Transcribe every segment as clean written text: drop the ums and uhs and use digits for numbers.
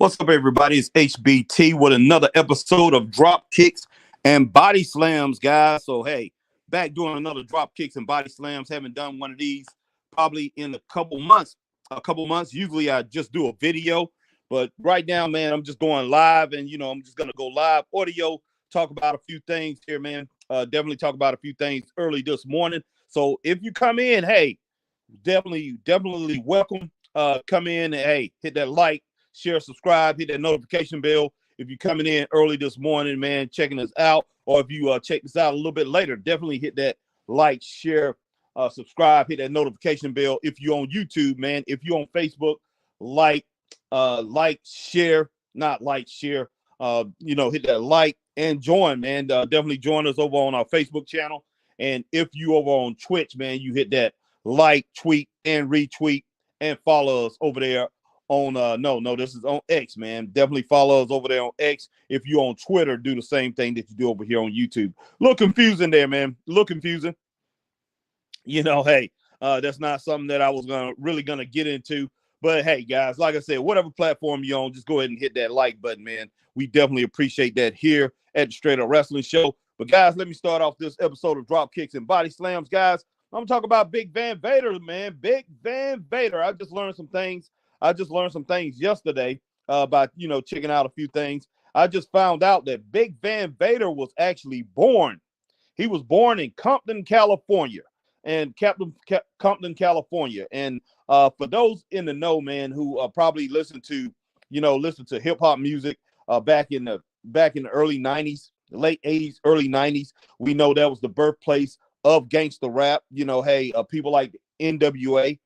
What's up, everybody? It's HBT with another episode of Drop Kicks and Body Slams, guys. So, hey, back doing another Drop Kicks and Body Slams. Haven't done one of these probably in a couple months. Usually I just do a video, but right now, man, I'm just going live, and I'm just gonna go live audio, talk about a few things here, man. Definitely talk about a few things early this morning. So if you come in, hey, definitely welcome. Come in and hey, hit that like, share, subscribe, hit that notification bell. If you're coming in early this morning, man, checking us out, or if you check this out a little bit later, definitely hit that like, share, subscribe, hit that notification bell. If you're on YouTube, man, if you're on Facebook, share, not like, share, hit that like and join, man. Definitely join us over on our Facebook channel. And if you over on Twitch, man, you hit that like, tweet, and retweet, and follow us over there on this is on X, man. Definitely follow us over there on X. If you're on Twitter, do the same thing that you do over here on YouTube. A little confusing there, man. A little confusing. Hey, that's not something that I was gonna get into. But hey, guys, like I said, whatever platform you're on, just go ahead and hit that like button, man. We definitely appreciate that here at the Straight Up Wrestling Show. But guys, let me start off this episode of Drop Kicks and Body Slams, guys. I'm gonna talk about Big Van Vader, man. Big Van Vader. I just learned some things yesterday about checking out a few things. I just found out that Big Van Vader was actually born. He was born in Compton, California, Compton, California. And for those in the know, man, who probably listen to hip hop music back in the early '90s, late '80s, early '90s, we know that was the birthplace of gangster rap. People like NWA.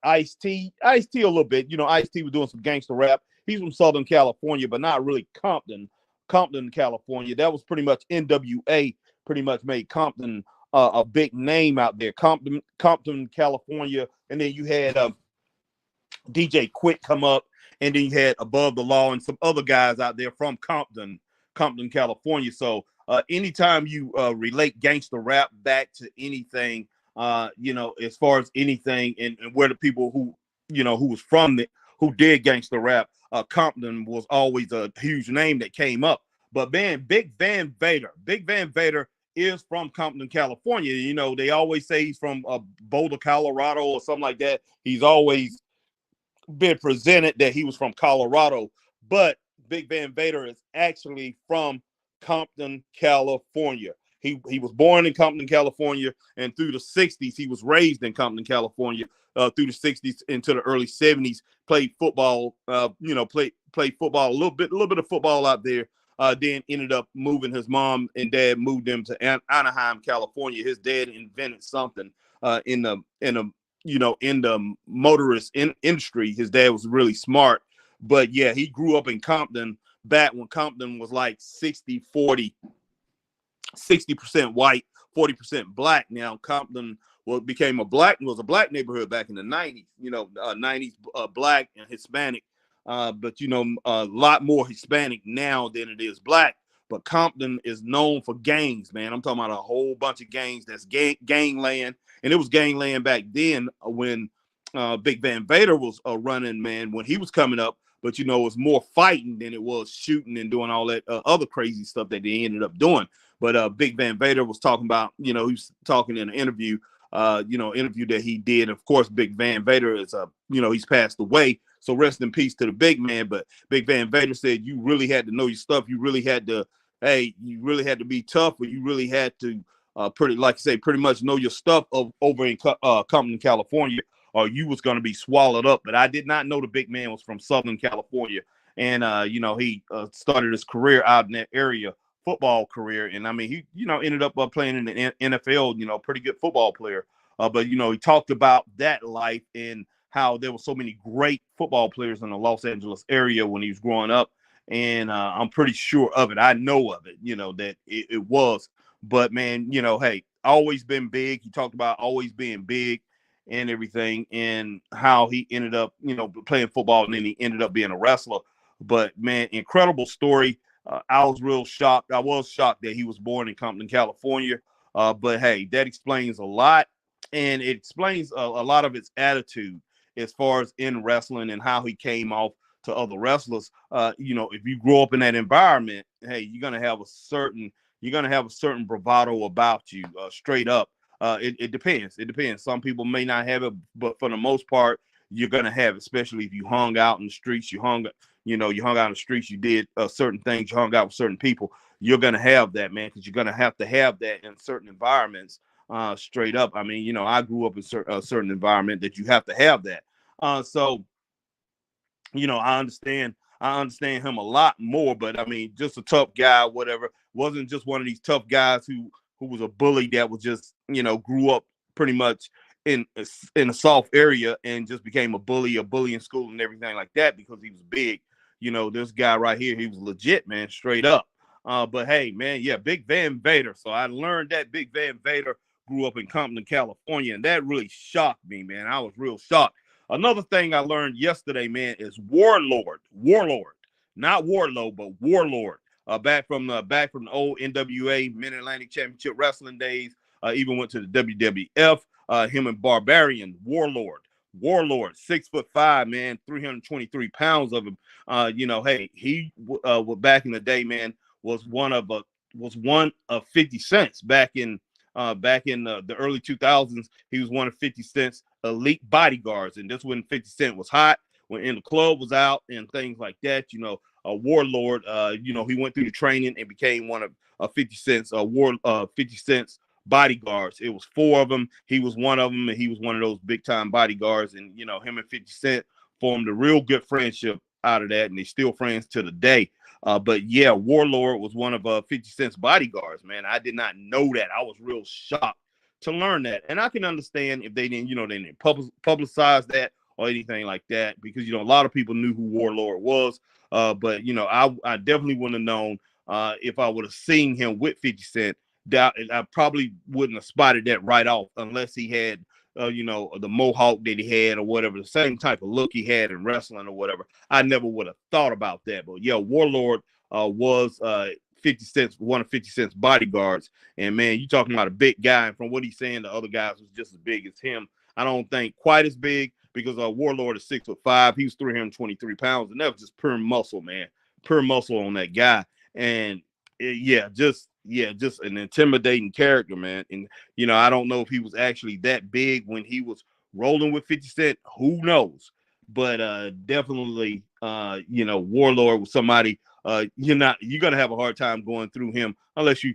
Ice-T a little bit. Ice-T was doing some gangster rap. He's from Southern California, but not really Compton, California. That was pretty much NWA. Pretty much made Compton a big name out there. Compton, California, and then you had DJ Quick come up, and then you had Above the Law and some other guys out there from Compton, California. So anytime you relate gangster rap back to anything. As far as anything and where the people who was from who did gangster rap, Compton was always a huge name that came up. But man, Big Van Vader is from Compton, California. They always say he's from Boulder, Colorado, or something like that. He's always been presented that he was from Colorado, but Big Van Vader is actually from Compton, California. He was born in Compton, California, and through the 60s, he was raised in Compton, California, through the 60s into the early 70s, played football, played football, a little bit of football out there, then ended up moving. His mom and dad moved him to Anaheim, California. His dad invented something in the motorist industry. His dad was really smart, but yeah, he grew up in Compton back when Compton was like 60-40. 60% white, 40% black. Now Compton became a black neighborhood back in the 90s. 90s black and Hispanic, but a lot more Hispanic now than it is black. But Compton is known for gangs, man. I'm talking about a whole bunch of gangs. That's gangland, and it was gangland back then when Big Van Vader was running, man, when he was coming up. But it was more fighting than it was shooting and doing all that other crazy stuff that they ended up doing. But Big Van Vader was talking about, he was talking in an interview, interview that he did. Of course, Big Van Vader is, he's passed away. So rest in peace to the big man. But Big Van Vader said you really had to know your stuff. You really had to be tough, but you really had to pretty much know your stuff over in Compton, California, or you was going to be swallowed up. But I did not know the big man was from Southern California. And, he started his career out in that area, football career. And I mean, he, ended up playing in the NFL, pretty good football player. But, he talked about that life and how there were so many great football players in the Los Angeles area when he was growing up. And I'm pretty sure of it. I know of it, that it was. But, man, hey, always been big. He talked about always being big and everything, and how he ended up, playing football, and then he ended up being a wrestler. But, man, incredible story. I was real shocked. I was shocked that he was born in Compton, California. But, hey, that explains a lot, and it explains a lot of his attitude as far as in wrestling and how he came off to other wrestlers. You know, if you grow up in that environment, hey, you're gonna have a certain bravado about you, straight up. It depends. It depends. Some people may not have it, but for the most part, you're gonna have it, especially if you hung out in the streets, you hung out in the streets, you did certain things, you hung out with certain people. You're gonna have that, man, because you're gonna have to have that in certain environments. Straight up. I mean, I grew up in a certain environment that you have to have that. So I understand him a lot more, but I mean, just a tough guy, whatever. Wasn't just one of these tough guys who was a bully that was just, grew up pretty much in a soft area and just became a bully in school and everything like that because he was big. This guy right here, he was legit, man, straight up. But hey, man, yeah, Big Van Vader. So I learned that Big Van Vader grew up in Compton, California, and that really shocked me, man. I was real shocked. Another thing I learned yesterday, man, is Warlord, not Warlow, but Warlord. Back from the old NWA Mid Atlantic Championship Wrestling days. Even went to the WWF. Him and Barbarian Warlord, 6'5", man, 323 pounds of him. Hey, he back in the day, man, was one of 50 Cent's back in the early 2000s. He was one of 50 Cent's elite bodyguards, and this when 50 Cent was hot, when In the Club was out and things like that. Warlord, he went through the training and became one of 50 Cent's 50 Cent's bodyguards. It was 4 of them. He was one of them, and he was one of those big time bodyguards. And him and 50 Cent formed a real good friendship out of that, and they're still friends to the day. But yeah, Warlord was one of 50 Cent's bodyguards, man. I did not know that. I was real shocked to learn that. And I can understand if they didn't publicize that or anything like that, because, a lot of people knew who Warlord was. But, I definitely wouldn't have known if I would have seen him with 50 Cent. I probably wouldn't have spotted that right off unless he had the mohawk that he had or whatever, the same type of look he had in wrestling or whatever. I never would have thought about that. But yeah, Warlord was 50 Cent's one of 50 Cent's bodyguards. And man, you talking about a big guy. And from what he's saying, the other guys was just as big as him. I don't think quite as big, because Warlord is 6'5". He was 323 pounds, and that was just pure muscle, man. Pure muscle on that guy. And just an intimidating character, man. And I don't know if he was actually that big when he was rolling with 50 Cent. Who knows? But definitely, Warlord was somebody. You're gonna have a hard time going through him unless you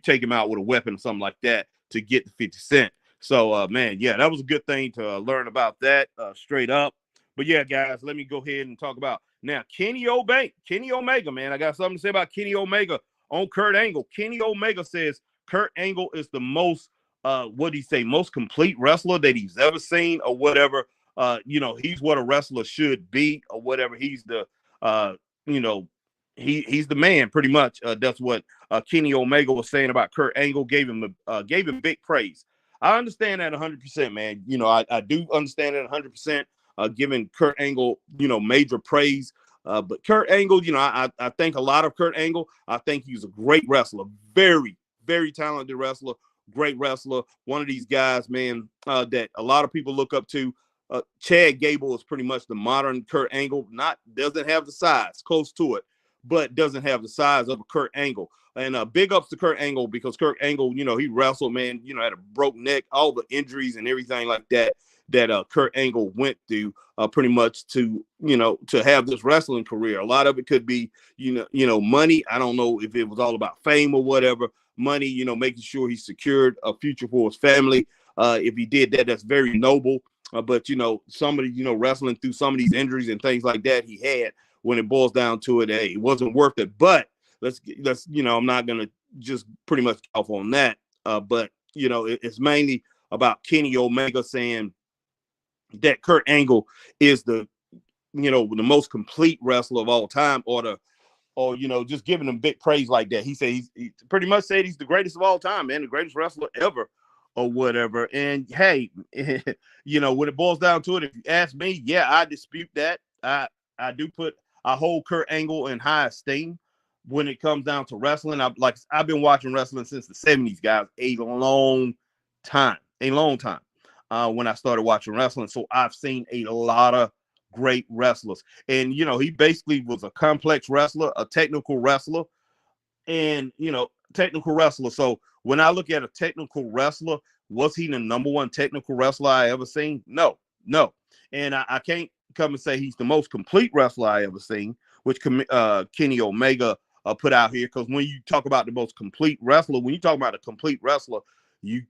take him out with a weapon or something like that to get to 50 Cent. So man, yeah, that was a good thing to learn about that, straight up. But yeah, guys, let me go ahead and talk about now Kenny Omega, man. I got something to say about Kenny Omega on Kurt Angle. Kenny Omega says Kurt Angle is the most most complete wrestler that he's ever seen, or whatever. He's what a wrestler should be, or whatever. He's the he's the man, pretty much. That's what Kenny Omega was saying about Kurt Angle. Gave him big praise. I understand that 100%, man. I do understand that 100%. Giving Kurt Angle, major praise. But Kurt Angle, I think a lot of Kurt Angle. I think he's a great wrestler, very, very talented wrestler, great wrestler. One of these guys, man, that a lot of people look up to. Chad Gable is pretty much the modern Kurt Angle. Doesn't have the size, close to it, but doesn't have the size of a Kurt Angle. And big ups to Kurt Angle, because Kurt Angle, he wrestled, man, had a broke neck, all the injuries and everything like that Kurt Angle went through, pretty much to have this wrestling career. A lot of it could be, money. I don't know if it was all about fame or whatever. Money, making sure he secured a future for his family. If he did that, that's very noble. But somebody, wrestling through some of these injuries and things like that he had, when it boils down to it, it wasn't worth it. But let's I'm not gonna just pretty much off on that. But it's mainly about Kenny Omega saying that Kurt Angle is the most complete wrestler of all time, or just giving him big praise like that. He said he pretty much said he's the greatest of all time, man, the greatest wrestler ever, or whatever. And hey, when it boils down to it, if you ask me, yeah, I dispute that. I hold Kurt Angle in high esteem when it comes down to wrestling. I've been watching wrestling since the 70s, guys, a long time. When I started watching wrestling. So I've seen a lot of great wrestlers. And, you know, he basically was a complex wrestler, a technical wrestler, and, you know, technical wrestler. So when I look at a technical wrestler, was he the number one technical wrestler I ever seen? No, no. And I can't come and say he's the most complete wrestler I ever seen, which Kenny Omega put out here. Because when you talk about the most complete wrestler, when you talk about a complete wrestler, you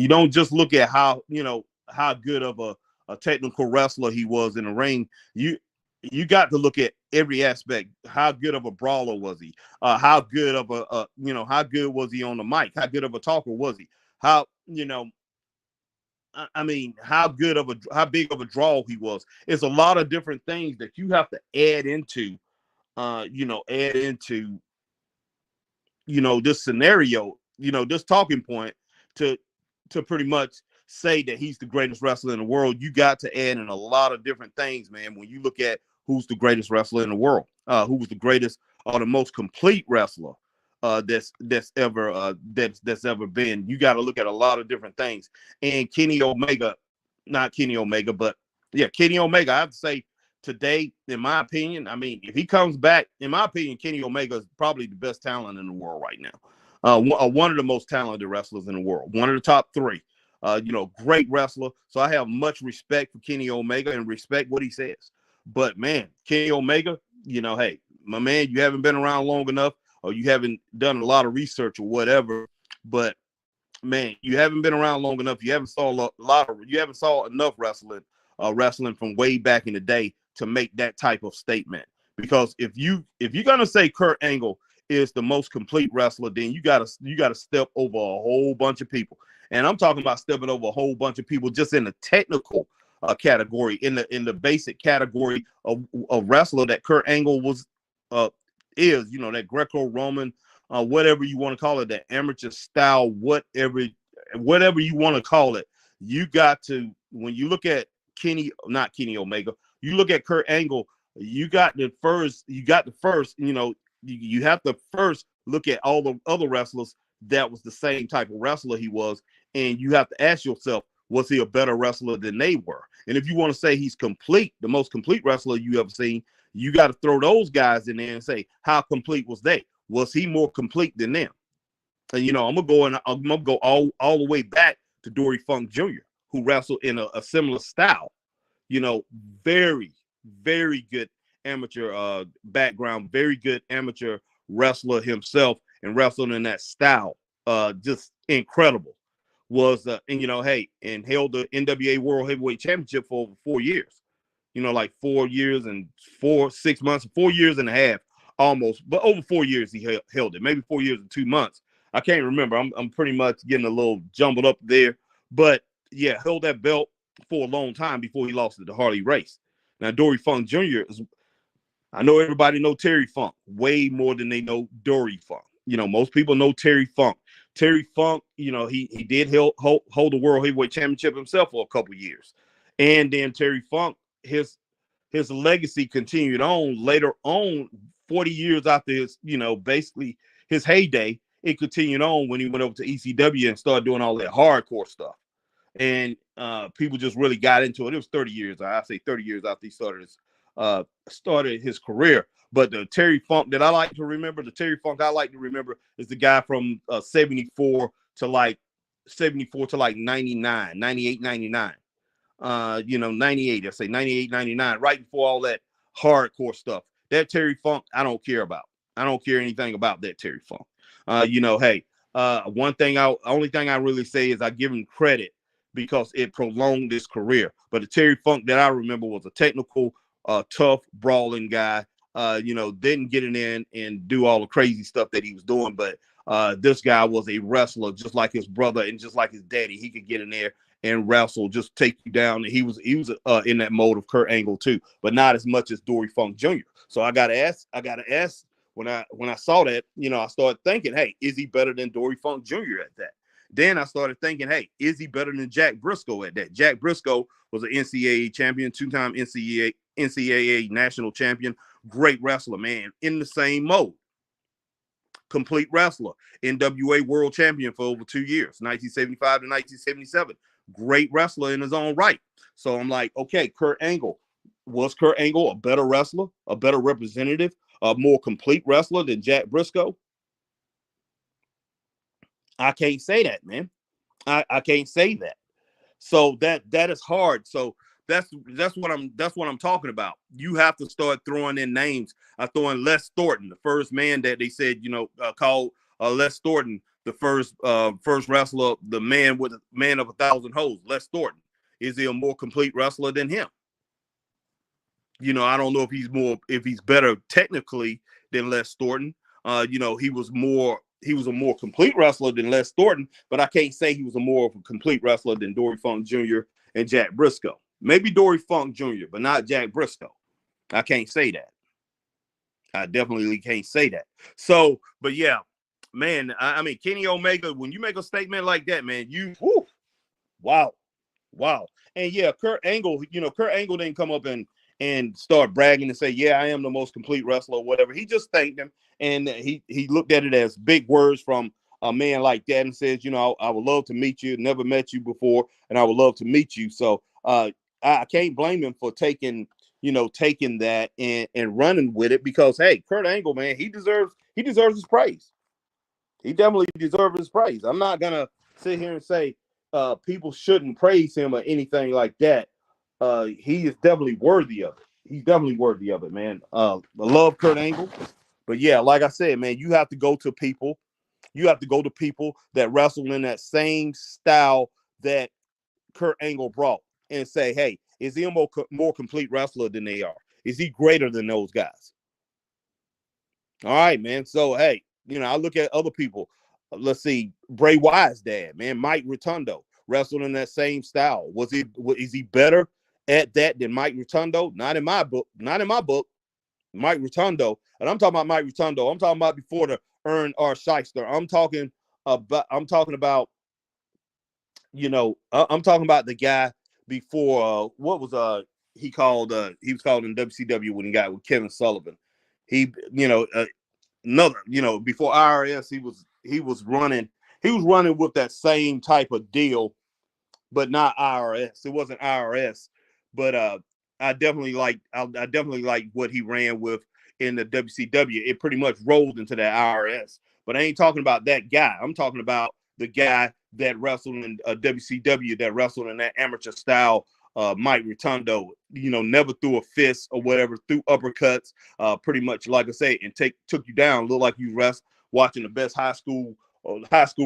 don't just look at how, you know, how good of a technical wrestler he was in the ring. You got to look at every aspect. How good of a brawler was he? How good of you know, how good was he on the mic? How good of a talker was he? How, you know, I mean, how big of a draw he was. It's a lot of different things that you have to add into, you know, you know, this scenario, you know, this talking point to pretty much say that he's the greatest wrestler in the world. You got to add in a lot of different things, man. When you look at who's the greatest wrestler in the world, who was the greatest or the most complete wrestler that's ever been, you got to look at a lot of different things. And Kenny Omega, not Kenny Omega, but yeah, Kenny Omega, I have to say today, in my opinion, I mean, if he comes back, in my opinion, Kenny Omega is probably the best talent in the world right now. One of the most talented wrestlers in the world, one of the top three. You know, great wrestler. So I have much respect for Kenny Omega and respect what he says. But man, Kenny Omega, you know, hey, my man, you haven't been around long enough, or you haven't done a lot of research or whatever. But man, you haven't been around long enough. You haven't saw you haven't saw enough wrestling from way back in the day to make that type of statement. Because if you're gonna say Kurt Angle is the most complete wrestler, then you gotta step over a whole bunch of people. And I'm talking about stepping over a whole bunch of people just in the technical category, in the basic category of wrestler that Kurt Angle was is, you know, that Greco-Roman, whatever you want to call it, that amateur style, whatever you want to call it. You got to, when you look at not Kenny Omega, you look at Kurt Angle, you got the first, you know, you have to first look at all the other wrestlers that was the same type of wrestler he was, and you have to ask yourself, was he a better wrestler than they were? And if you want to say he's complete, the most complete wrestler you ever seen, you got to throw those guys in there and say, how complete was they? Was he more complete than them? And, you know, I'm gonna go all the way back to Dory Funk Jr., who wrestled in a similar style. You know, very, very good amateur background, very good amateur wrestler himself, and wrestled in that style. Just incredible. And you know, hey, and held the NWA World Heavyweight Championship for over 4 years. You know, like 4 years and 6 months, 4 years and a half, almost, but over 4 years he held it. Maybe 4 years and 2 months. I can't remember. I'm pretty much getting a little jumbled up there, but yeah, held that belt for a long time before he lost it to Harley Race. Now, Dory Funk Jr. I know everybody know Terry Funk way more than they know Dory Funk. You know, most people know Terry Funk. Terry Funk, you know, he did hold the World Heavyweight Championship himself for a couple years. And then Terry Funk, his legacy continued on later on, 40 years after his, you know, basically his heyday. It continued on when he went over to ECW and started doing all that hardcore stuff. And people just really got into it. It was 30 years. I say 30 years after he started his career. But the Terry Funk that I like to remember, is the guy from 74 to like 99, 98, 99. You know, 98, I say 98, 99, right before all that hardcore stuff. That Terry Funk, I don't care about. I don't care anything about that Terry Funk. You know, hey, only thing I really say is I give him credit because it prolonged his career. But the Terry Funk that I remember was a technical, tough, brawling guy. You know, didn't get in there and do all the crazy stuff that he was doing. But this guy was a wrestler, just like his brother and just like his daddy. He could get in there and wrestle, just take you down. And he was in that mode of Kurt Angle too, but not as much as Dory Funk Jr. So I gotta ask when I saw that, you know, I started thinking, hey, is he better than Dory Funk Jr. at that? Then I started thinking, hey, is he better than Jack Briscoe at that? Jack Briscoe was an NCAA champion, 2-time NCAA national champion, great wrestler, man, in the same mode. Complete wrestler, NWA world champion for over 2 years, 1975 to 1977. Great wrestler in his own right. So I'm like, okay, Kurt Angle, Was Kurt Angle a better wrestler, a better representative, a more complete wrestler than Jack Briscoe? I can't say that, man. I can't say that. So that is hard. So that's what I'm talking about. You have to start throwing in names. I throw in Les Thornton, the first man that they said, called Les Thornton, the first wrestler, the man of 1,000 hoes. Les Thornton. Is he a more complete wrestler than him? I don't know if he's better technically than Les Thornton. He was a more complete wrestler than Les Thornton, but I can't say he was a more of a complete wrestler than Dory Funk Jr. and Jack Briscoe. Maybe Dory Funk Jr., but not Jack Briscoe. I can't say that. I definitely can't say that. So, but yeah, man, I mean, Kenny Omega, when you make a statement like that, man, wow. And yeah, Kurt Angle didn't come up and start bragging and say, yeah, I am the most complete wrestler or whatever. He just thanked him, and he looked at it as big words from a man like that and says, I would love to meet you. Never met you before, and I would love to meet you. So I can't blame him for taking that and running with it, because hey, Kurt Angle, man, he deserves his praise. He definitely deserves his praise. I'm not gonna sit here and say people shouldn't praise him or anything like that. He is definitely worthy of it. He's definitely worthy of it, man. I love Kurt Angle, but yeah, like I said, man, you have to go to people. You have to go to people that wrestle in that same style that Kurt Angle brought, and say, hey, is he a more complete wrestler than they are? Is he greater than those guys? All right, man. So hey, I look at other people. Let's see, Bray Wyatt's dad, man, Mike Rotundo, wrestled in that same style. Is he better at that than Mike Rotundo? Not in my book. Not in my book. Mike Rotundo, and I'm talking about Mike Rotundo. I'm talking about before the Earn R. Shyster. I'm talking about. I'm talking about the guy before. What was he called? He was called in WCW when he got with Kevin Sullivan. He before IRS, he was running with that same type of deal, but not IRS. It wasn't IRS, but I definitely like what he ran with in the WCW. It pretty much rolled into that IRS, but I ain't talking about that guy. I'm talking about the guy that wrestled in WCW, that wrestled in that amateur style. Mike Rotundo, never threw a fist or whatever, threw uppercuts, pretty much, like I say, and took you down. Looked like you watching the best high school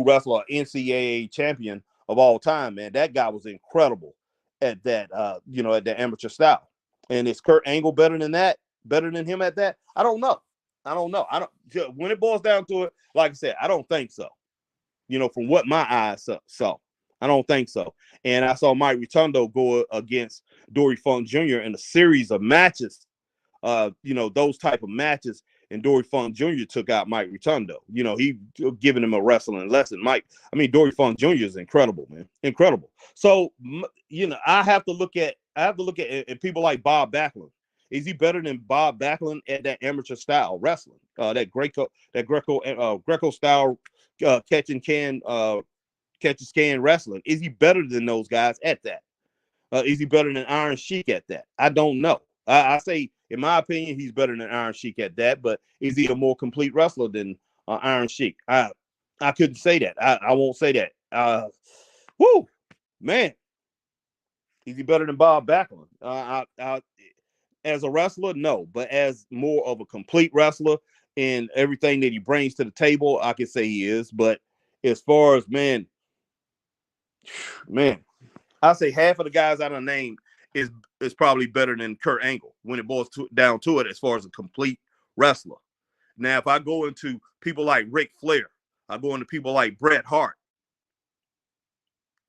wrestler, NCAA champion of all time, man. That guy was incredible at that, at the amateur style. And is Kurt Angle better than that? Better than him at that? I don't know. When it boils down to it, like I said, I don't think so. From what my eyes saw, I don't think so. And I saw Mike Rotundo go against Dory Funk Jr. in a series of matches, those type of matches, and Dory Funk Jr. took out Mike Rotundo. He giving him a wrestling lesson. Dory Funk Jr. is incredible, man. Incredible. So, I have to look at people like Bob Backlund. Is he better than Bob Backlund at that amateur style wrestling? That Greco style catch as can wrestling. Is he better than those guys at that? Is he better than Iron Sheik at that? I don't know. I say, in my opinion, he's better than Iron Sheik at that. But is he a more complete wrestler than Iron Sheik? I couldn't say that. I won't say that. Man, is he better than Bob Backlund? As a wrestler, no. But as more of a complete wrestler and everything that he brings to the table, I can say he is. But as far as man, I say half of the guys I done named is probably better than Kurt Angle when it boils down to it, as far as a complete wrestler. Now, if I go into people like Ric Flair, I go into people like Bret Hart.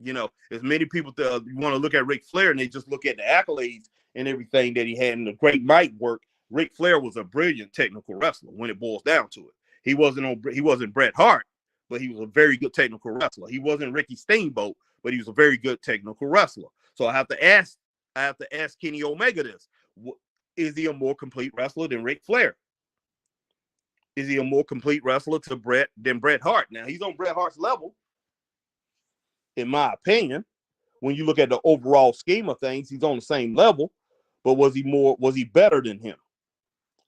As many people want to look at Ric Flair and they just look at the accolades and everything that he had and the great mic work. Ric Flair was a brilliant technical wrestler when it boils down to it. He wasn't Bret Hart, but he was a very good technical wrestler. He wasn't Ricky Steamboat, but he was a very good technical wrestler. So I have to ask Kenny Omega this: is he a more complete wrestler than Ric Flair? Is he a more complete wrestler than Bret Hart? Now, he's on Bret Hart's level, in my opinion. When you look at the overall scheme of things, he's on the same level. but was he better than him?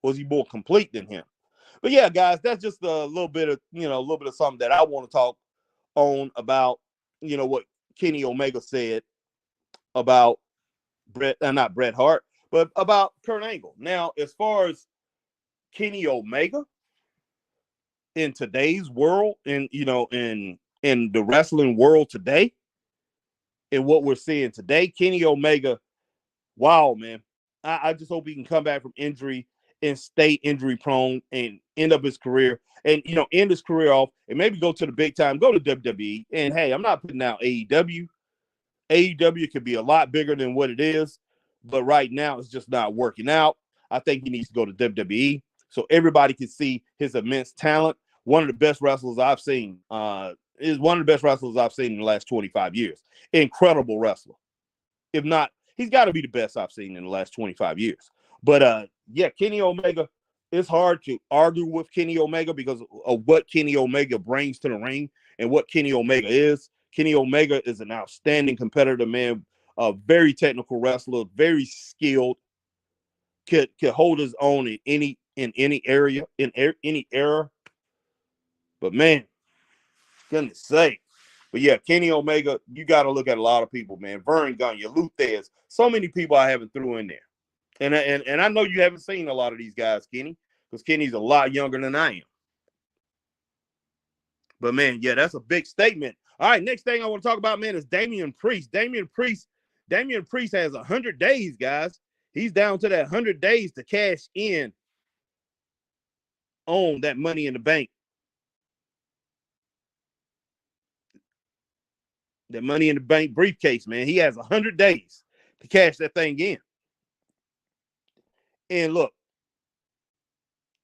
Was he more complete than him? But yeah, guys, that's just a little bit of, a little bit of something that I want to talk on about, what Kenny Omega said about not Bret Hart, but about Kurt Angle. Now, as far as Kenny Omega in today's world, in the wrestling world today, and what we're seeing today, Kenny Omega, wow, man. I just hope he can come back from injury and stay injury prone and end up his career and, end his career off and maybe go to the big time, go to WWE. And hey, I'm not putting out AEW. AEW could be a lot bigger than what it is, but right now it's just not working out. I think he needs to go to WWE so everybody can see his immense talent. One of the best wrestlers I've seen is one of the best wrestlers I've seen in the last 25 years. Incredible wrestler. If not, he's got to be the best I've seen in the last 25 years. But yeah, Kenny Omega, it's hard to argue with Kenny Omega because of what Kenny Omega brings to the ring and what Kenny Omega is. Kenny Omega is an outstanding competitor, man, a very technical wrestler, very skilled, could hold his own in any area, in any era. But man, goodness sake. But yeah, Kenny Omega, you got to look at a lot of people, man. Vern Gagne, Luthez, so many people I haven't threw in there. And I know you haven't seen a lot of these guys, Kenny, because Kenny's a lot younger than I am. But man, yeah, that's a big statement. All right, next thing I want to talk about, man, is Damian Priest. Damian Priest has 100 days, guys. He's down to that 100 days to cash in on that Money in the Bank. That Money in the Bank briefcase, man. He has 100 days to cash that thing in. And look,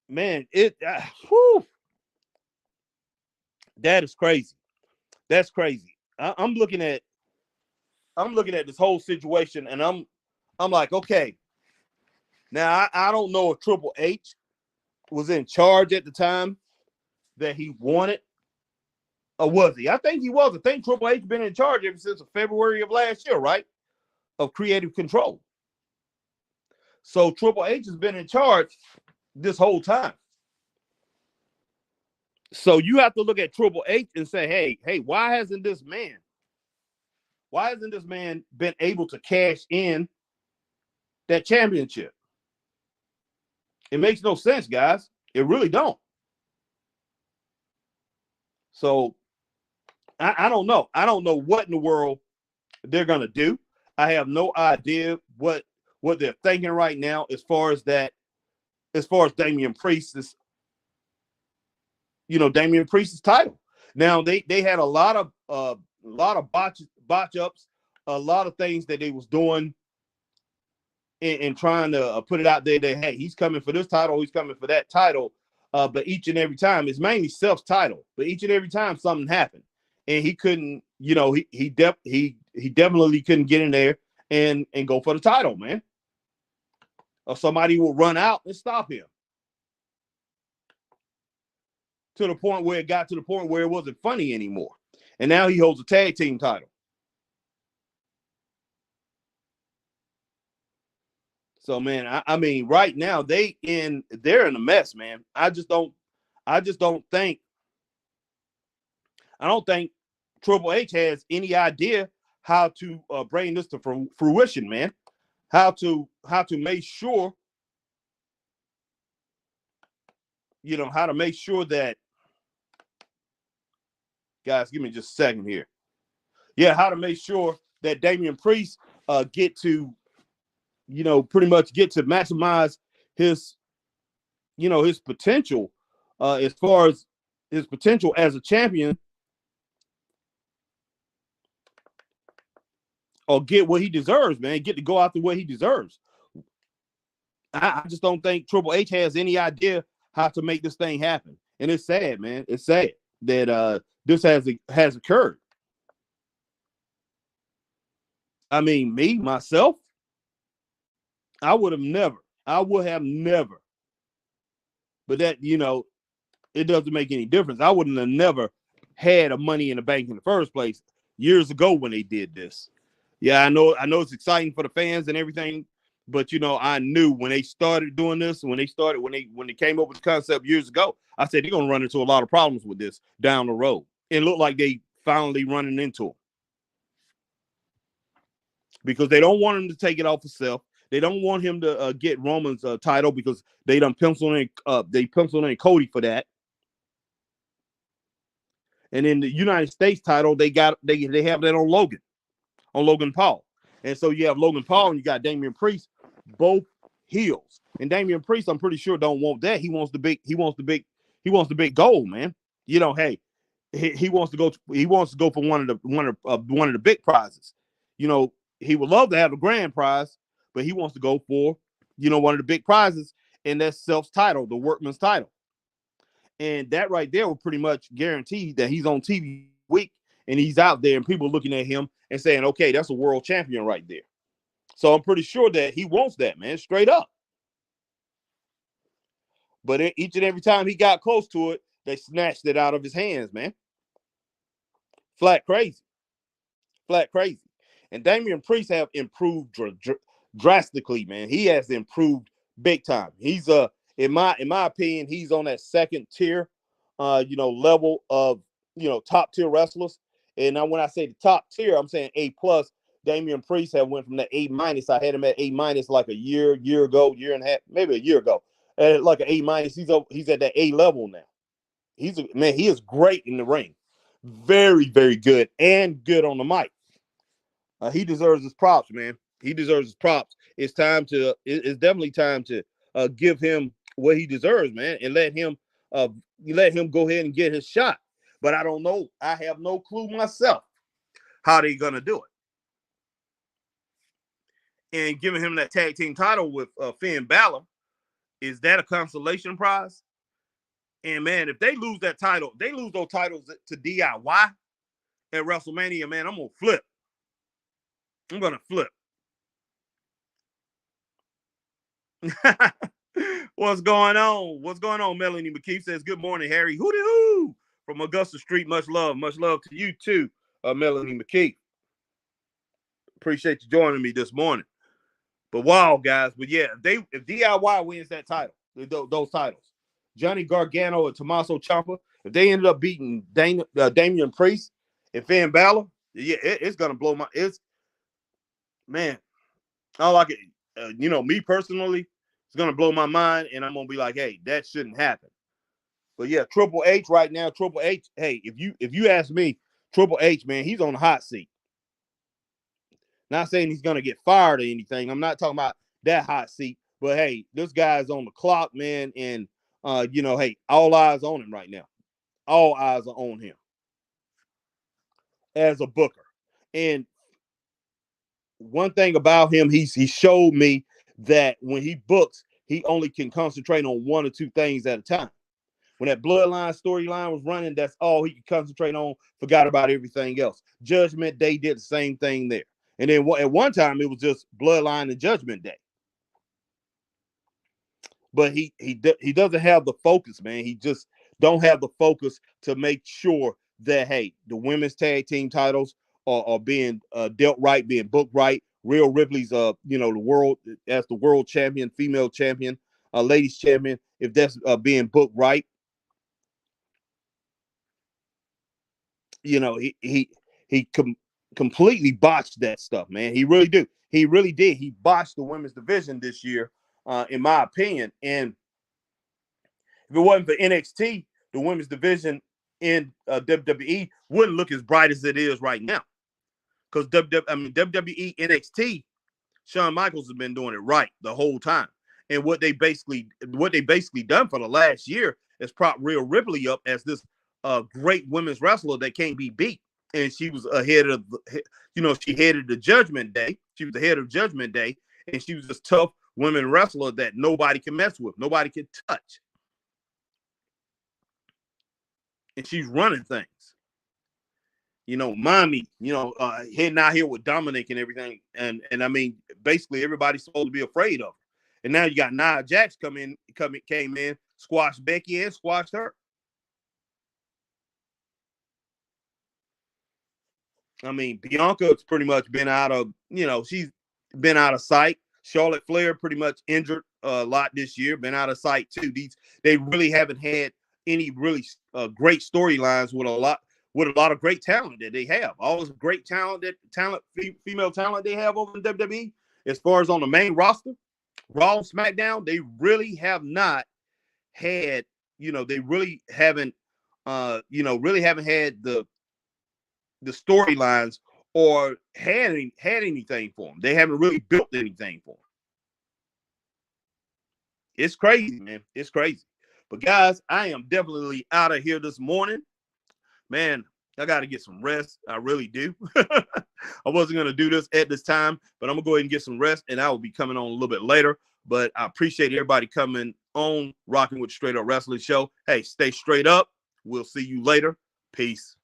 man, that is crazy. That's crazy. I'm looking at this whole situation, and I'm like, okay. Now I don't know if Triple H was in charge at the time that he won it, or was he? I think he was. I think Triple H been in charge ever since February of last year, right? Of creative control. So Triple H has been in charge this whole time. So you have to look at Triple H and say, hey, why hasn't this man been able to cash in that championship? It makes no sense, guys. It really don't. So I don't know. I don't know what in the world they're gonna do. I have no idea what they're thinking right now as far as Damian Priest's, Damian Priest's title. Now they had a lot of botch ups, a lot of things that they was doing and trying to put it out there that, hey, he's coming for this title, he's coming for that title. But each and every time, it's mainly Self's title. But each and every time something happened, and he couldn't, he definitely couldn't get in there and go for the title, man. Or somebody will run out and stop him. To the point where it wasn't funny anymore. And now he holds a tag team title. So man, I mean, right now they're in a mess, man. I don't think Triple H has any idea how to bring this to fruition, man. How to make sure, how to make sure that, guys, give me just a second here. Yeah, how to make sure that Damian Priest get to, pretty much get to maximize his, his potential as far as his potential as a champion, or get what he deserves, man. Get to go out the way he deserves. I just don't think Triple H has any idea how to make this thing happen. And it's sad, man. It's sad that this has occurred. I mean, myself, I would have never. But that, it doesn't make any difference. I wouldn't have never had a Money in the Bank in the first place years ago when they did this. Yeah, I know it's exciting for the fans and everything, But I knew when they started doing this, when they came up with the concept years ago, I said they're gonna run into a lot of problems with this down the road. It looked like they finally running into them because they don't want him to take it off himself. They don't want him to get Roman's title because they done penciled in Cody for that. And in the United States title, they have that on Logan Paul. And so you have Logan Paul and you got Damian Priest, both heels. And Damian Priest, I'm pretty sure don't want that. He wants the big gold, man. Hey, he wants to go for one of the big prizes. He would love to have a grand prize, but he wants to go for, one of the big prizes, and that's Self's title, the Workman's title. And that right there will pretty much guarantee that he's on TV week and he's out there and people looking at him and saying, okay, that's a world champion right there. So I'm pretty sure that he wants that, man, straight up. But each and every time he got close to it, they snatched it out of his hands, man. Flat crazy. And Damian Priest have improved drastically, man. He has improved big time. He's in my opinion, he's on that second tier, level of top tier wrestlers. And now when I say the top tier, I'm saying A plus. Damian Priest have went from that A minus. I had him at A minus like a year ago, year and a half, maybe a year ago. Like an A minus. He's at that A level now. He is great in the ring. Very, very good and good on the mic. He deserves his props, man. He deserves his props. It's definitely time to give him what he deserves, man, and let him go ahead and get his shot. But I don't know. I have no clue myself how they're gonna do it. And giving him that tag team title with Finn Balor, is that a consolation prize? And man, if they lose that title, they lose those titles to DIY at WrestleMania, man, I'm gonna flip. What's going on? Melanie McKeith says, good morning, Harry. Hooty-hoo from Augusta Street. Much love to you too, Melanie McKeith. Appreciate you joining me this morning. But wow, guys. But yeah, if DIY wins that title, those titles, Johnny Gargano and Tommaso Ciampa, if they ended up beating Damian Priest and Finn Balor, yeah, it's gonna blow my. Man, I like it. Me personally, it's gonna blow my mind, and I'm gonna be like, hey, that shouldn't happen. But yeah, Triple H right now, Triple H. Hey, if you ask me, Triple H, man, he's on the hot seat. Not saying he's gonna get fired or anything. I'm not talking about that hot seat, but hey, this guy's on the clock, man, and hey, all eyes on him right now. All eyes are on him as a booker. And one thing about him, he showed me that when he books, he only can concentrate on one or two things at a time. When that bloodline storyline was running, that's all he could concentrate on, forgot about everything else. Judgment Day did the same thing there. And then at one time, it was just bloodline and Judgment Day. But he doesn't have the focus, man. He just don't have the focus to make sure that, hey, the women's tag team titles are being dealt right, being booked right. Rhea Ripley's, the world as the world champion, female champion, ladies champion, if that's being booked right. He completely botched that stuff, man. He really did. He botched the women's division this year, in my opinion. And if it wasn't for NXT, the women's division in WWE wouldn't look as bright as it is right now. Because WWE NXT, Shawn Michaels has been doing it right the whole time. And what they basically done for the last year is prop Rhea Ripley up as this great women's wrestler that can't be beat. And she was ahead of, she headed the Judgment Day. She was ahead of Judgment Day, and she was this tough women wrestler that nobody can mess with, nobody can touch. And she's running things. Mommy, heading out here with Dominic and everything. And I mean, basically everybody's supposed to be afraid of her. And now you got Nia Jax came in, squashed Becky and squashed her. I mean, Bianca's pretty much been out of, she's been out of sight. Charlotte Flair pretty much injured a lot this year, been out of sight too. They really haven't had any really great storylines with a lot of great talent that they have. All this great female talent they have over in WWE. As far as on the main roster, Raw and SmackDown, they really have not had, they really haven't, really haven't had the storylines or had anything for them. They haven't really built anything for them. It's crazy, man. It's crazy. But guys, I am definitely out of here this morning. Man, I got to get some rest. I really do. I wasn't going to do this at this time, but I'm going to go ahead and get some rest, and I will be coming on a little bit later. But I appreciate everybody coming on, rocking with Straight Up Wrestling Show. Hey, stay straight up. We'll see you later. Peace.